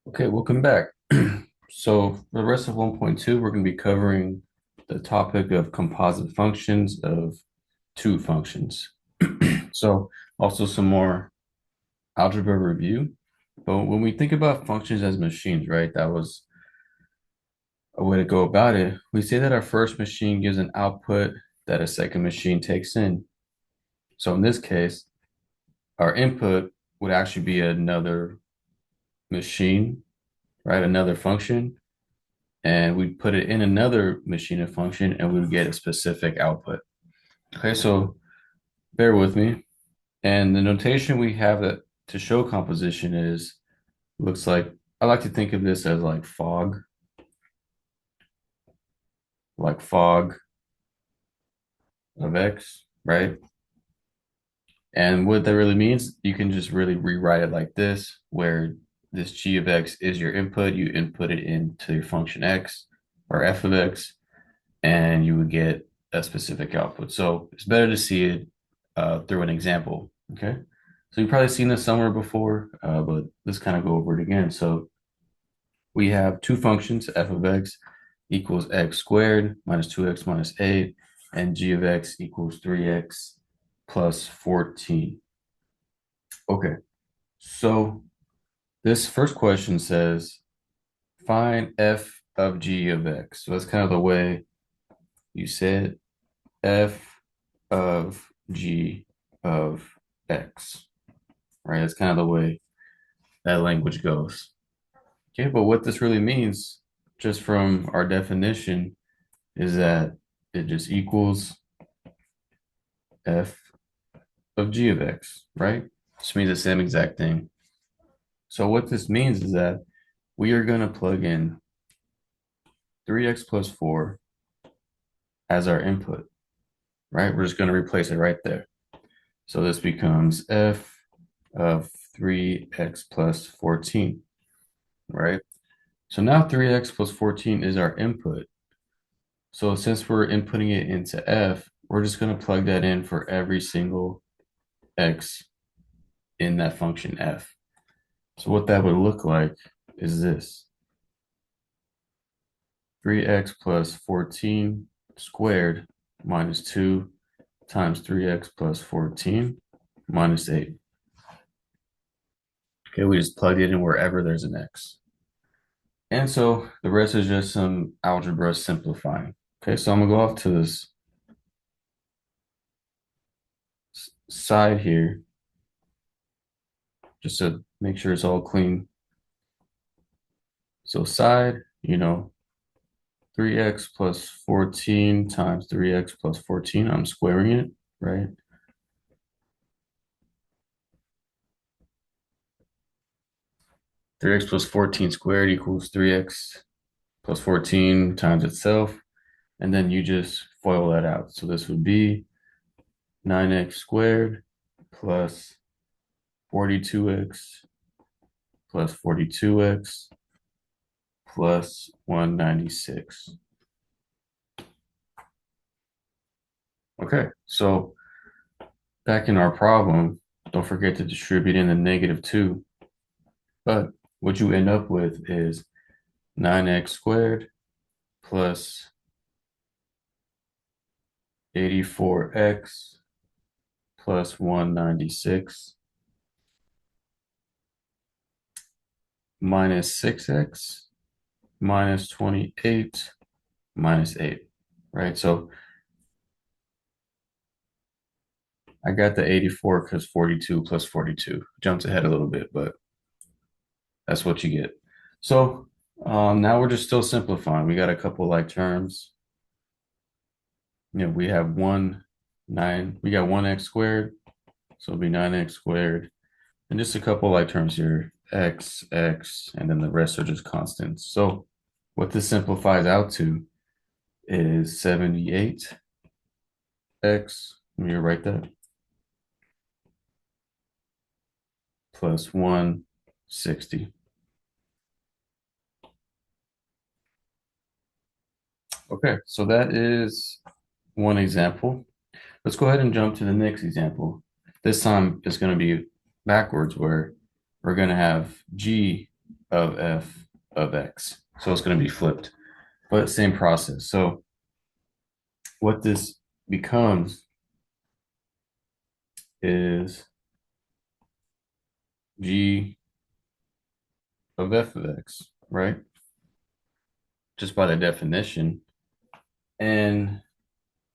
Okay, welcome back. So for the rest of 1.2, we're going to be covering the topic of composite functions of two functions. So also some more algebra review. But when we think about functions as machines, right, that was a way to go about it. We say that our first machine gives an output that a second machine takes in. So in this case, our input would actually be another machine, right? Another function, and we put it in another machine of function and we would get a specific output. Okay, so bear with me. And the notation we have that to show composition is looks like I like to think of this as like fog of x, right? And what that really means, you can just really rewrite it like this, where this g of x is your input, you input it into your function x or f of x, and you would get a specific output. So it's better to see it through an example. Okay. So you've probably seen this somewhere before, but let's kind of go over it again. So we have two functions, f of x equals x squared minus 2x minus 8, and g of x equals 3x plus 14. Okay. So this first question says find f of g of x. So that's kind of the way you said f of g of x, right? That's kind of the way that language goes. Okay, but what this really means, just from our definition, is that it just equals f of g of x, right? Which means the same exact thing. So what this means is that we are going to plug in 3x plus 4 as our input, right? We're just going to replace it right there. So this becomes f of 3x plus 14, right? So now 3x plus 14 is our input. So since we're inputting it into f, we're just going to plug that in for every single x in that function f. So what that would look like is this. 3x plus 14 squared minus 2 times 3x plus 14 minus 8. Okay, we just plugged it in wherever there's an x. And so the rest is just some algebra simplifying. Okay, so I'm gonna go off to this side here just to make sure it's all clean. So side, 3x plus 14 times 3x plus 14, I'm squaring it, right? 3x plus 14 squared equals 3x plus 14 times itself. And then you just FOIL that out. So this would be 9x squared plus 42x plus 42x plus 196. Okay, so back in our problem, don't forget to distribute in the negative 2. But what you end up with is 9x squared plus 84x plus 196 minus 6x minus 28 minus 8, right? So I got the 84 because 42 plus 42 jumps ahead a little bit, but that's what you get. So now we're just still simplifying. We got a couple like terms. We have we got 1x squared, so it'll be 9x squared. And just a couple like terms here, x, x, and then the rest are just constants. So what this simplifies out to is 78x. Let me write that, plus 160. Okay, so that is one example. Let's go ahead and jump to the next example. This time it's going to be backwards, where we're going to have g of f of x. So it's going to be flipped, but same process. So what this becomes is g of f of x, right? Just by the definition. And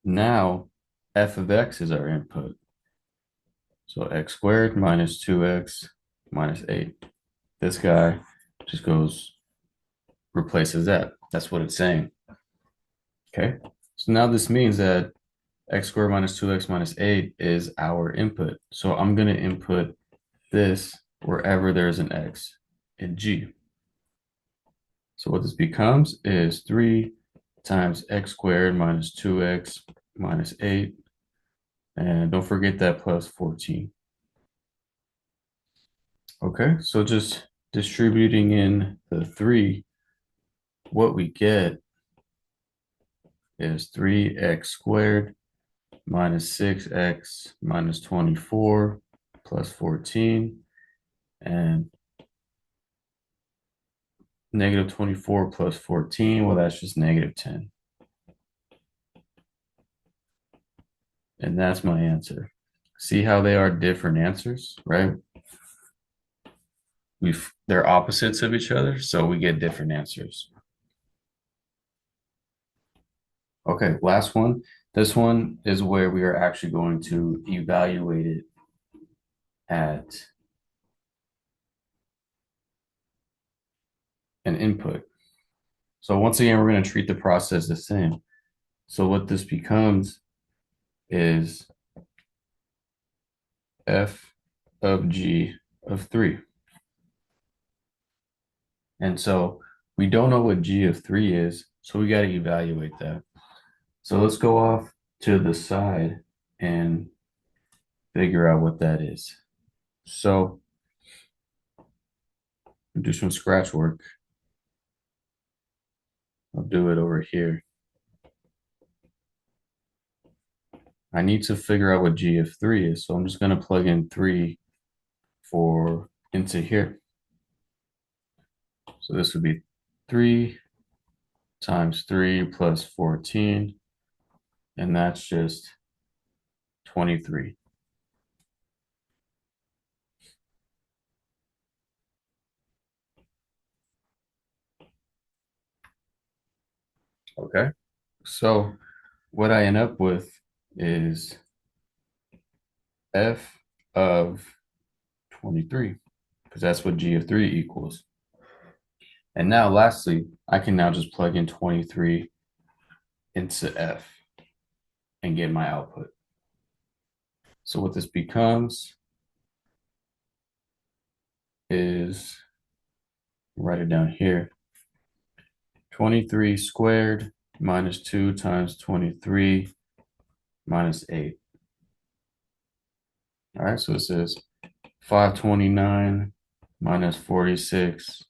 now f of x is our input. So x squared minus 2x minus 8. This guy just goes, replaces that. That's what it's saying. Okay. So now this means that x squared minus 2x minus 8 is our input. So I'm going to input this wherever there's an x in g. So what this becomes is 3 times x squared minus 2x minus 8. And don't forget that plus 14. Okay, so just distributing in the 3, what we get is 3x squared minus 6x minus 24 plus 14, and negative 24 plus 14, well, that's just negative 10. And that's my answer. See how they are different answers, right? They're opposites of each other, so we get different answers. Okay, last one. This one is where we are actually going to evaluate it at an input. So once again, we're going to treat the process the same. So what this becomes is f of g of 3. And so we don't know what g of 3 is, so we got to evaluate that. So let's go off to the side and figure out what that is. So do some scratch work. I'll do it over here. I need to figure out what g of 3 is, so I'm just going to plug in 3 into here. So this would be 3 times 3 plus 14, and that's just 23. Okay, so what I end up with is f of 23, because that's what g of 3 equals. And now lastly, I can now just plug in 23 into f and get my output. So what this becomes is, write it down here, 23 squared minus 2 times 23 minus 8. All right, so it says 529 minus 46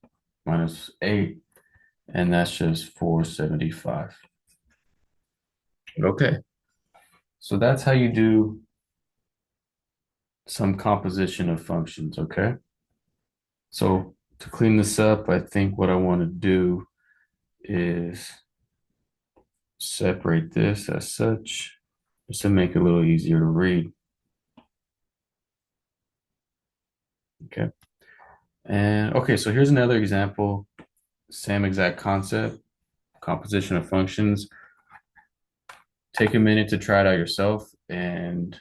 minus 8, and that's just 475. Okay, so that's how you do some composition of functions, okay? So to clean this up, I think what I want to do is separate this as such, just to make it a little easier to read. Okay. And okay, so here's another example, same exact concept, composition of functions. Take a minute to try it out yourself and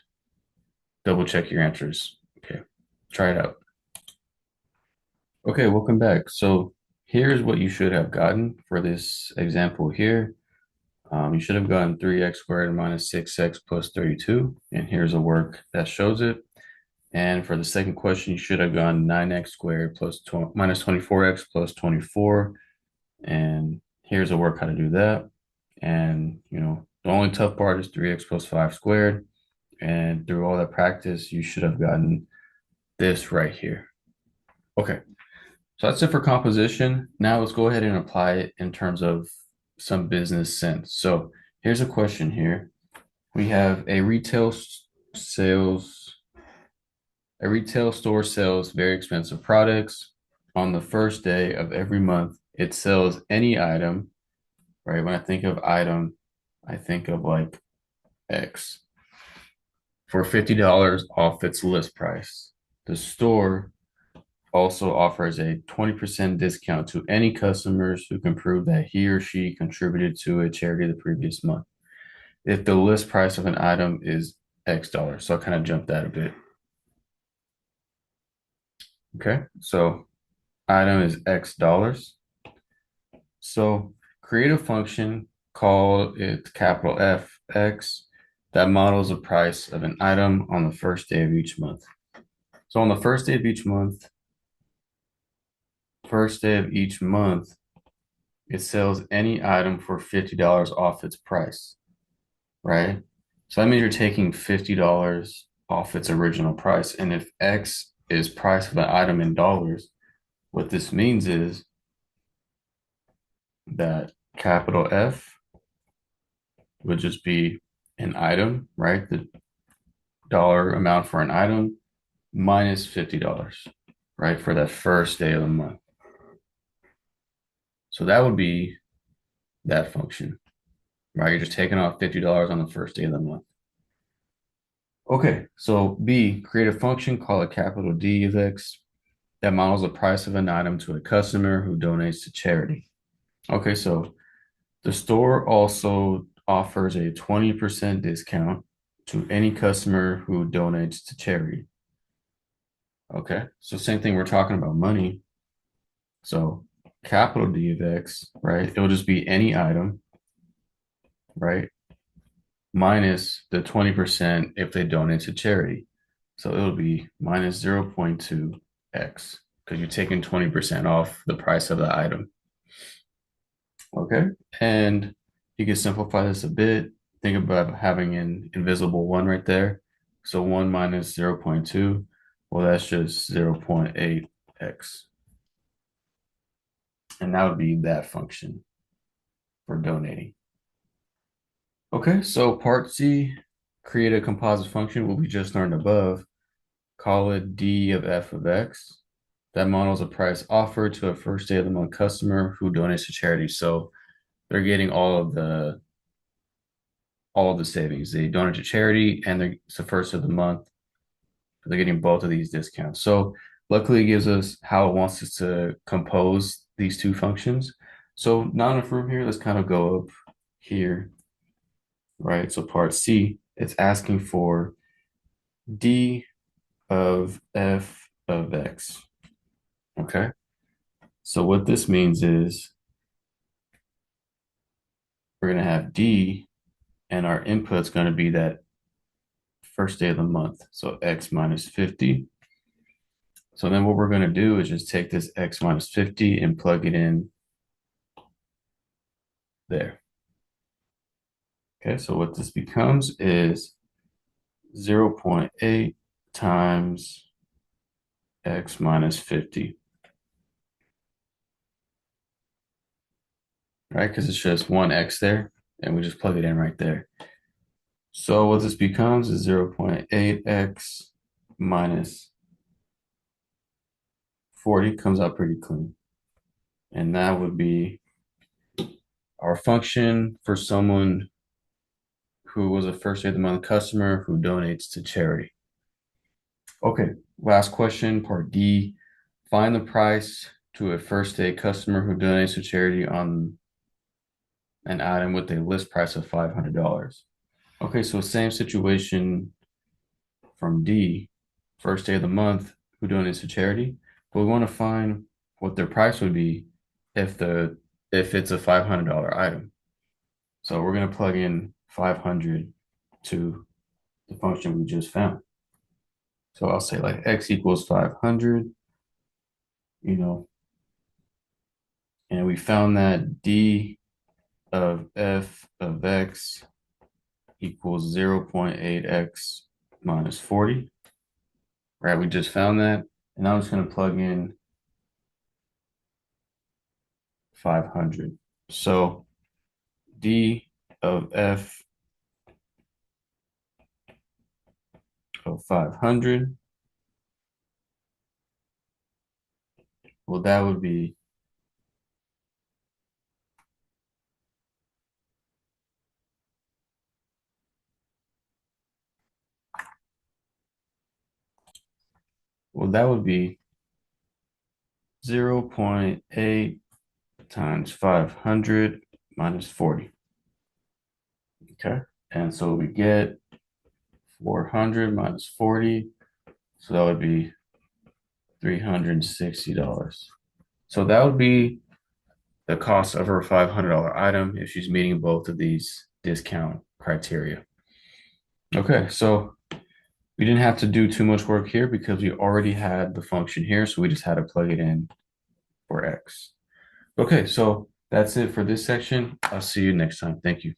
double check your answers. Okay, try it out. Okay, welcome back. So here's what you should have gotten for this example here. You should have gotten 3x squared minus 6x plus 32. And here's a work that shows it. And for the second question, you should have gotten 9x squared minus 24x plus 24. And here's a work how to do that. And, the only tough part is 3x plus 5 squared. And through all that practice, you should have gotten this right here. Okay, so that's it for composition. Now let's go ahead and apply it in terms of some business sense. So here's a question here. We have a retail store sells very expensive products. on the first day of every month, it sells any item, right? When I think of item, I think of like X for $50 off its list price. The store also offers a 20% discount to any customers who can prove that he or she contributed to a charity the previous month if the list price of an item is X dollars. So I kind of jumped that a bit. Okay, so item is X dollars. So create a function, call it capital F X, that models the price of an item on the first day of each month. So on the first day of each month, it sells any item for $50 off its price, right? So that means you're taking $50 off its original price. And if X is price of an item in dollars, what this means is that capital F would just be an item, right? The dollar amount for an item minus $50, right? For that first day of the month. So that would be that function, right? You're just taking off $50 on the first day of the month. Okay, so B, create a function, call it capital D of X, that models the price of an item to a customer who donates to charity. Okay, so the store also offers a 20% discount to any customer who donates to charity. Okay, so same thing, we're talking about money. So capital D of X, right? It'll just be any item, right? Minus the 20% if they donate to charity. So it'll be minus 0.2x because you're taking 20% off the price of the item. Okay. And you can simplify this a bit. Think about having an invisible one right there. So 1 minus 0.2, well, that's just 0.8x. And that would be that function for donating. Okay, so part C, create a composite function, what we just learned above. Call it D of F of X. That models a price offered to a first day of the month customer who donates to charity. So they're getting all of the savings. They donate to charity and it's the first of the month. They're getting both of these discounts. So luckily it gives us how it wants us to compose these two functions. So not enough room here. Let's kind of go up here, right? So part C, it's asking for D of F of X. Okay. So what this means is we're going to have D and our input's going to be that first day of the month. So X minus 50. So then what we're going to do is just take this X minus 50 and plug it in there. Okay, so what this becomes is 0.8 times X minus 50, right? Because it's just one X there, and we just plug it in right there. So what this becomes is 0.8x minus 40 comes out pretty clean. And that would be our function for someone who was a first day of the month customer who donates to charity. Okay, last question, part D. Find the price to a first day customer who donates to charity on an item with a list price of $500. Okay, so same situation from D, first day of the month, who donates to charity, but we want to find what their price would be if it's a $500 item. So we're going to plug in 500 to the function we just found. So I'll say like X equals 500, you know, and we found that D of F of X equals 0.8x minus 40, right? We just found that. And I'm just going to plug in 500. So D of F of 500 Well, that would be, well, that would be 0.8 times 500 minus 40. Okay. And so we get 400 minus 40. So that would be $360. So that would be the cost of her $500 item if she's meeting both of these discount criteria. Okay, so we didn't have to do too much work here because we already had the function here, so we just had to plug it in for X. Okay, so that's it for this section. I'll see you next time. Thank you.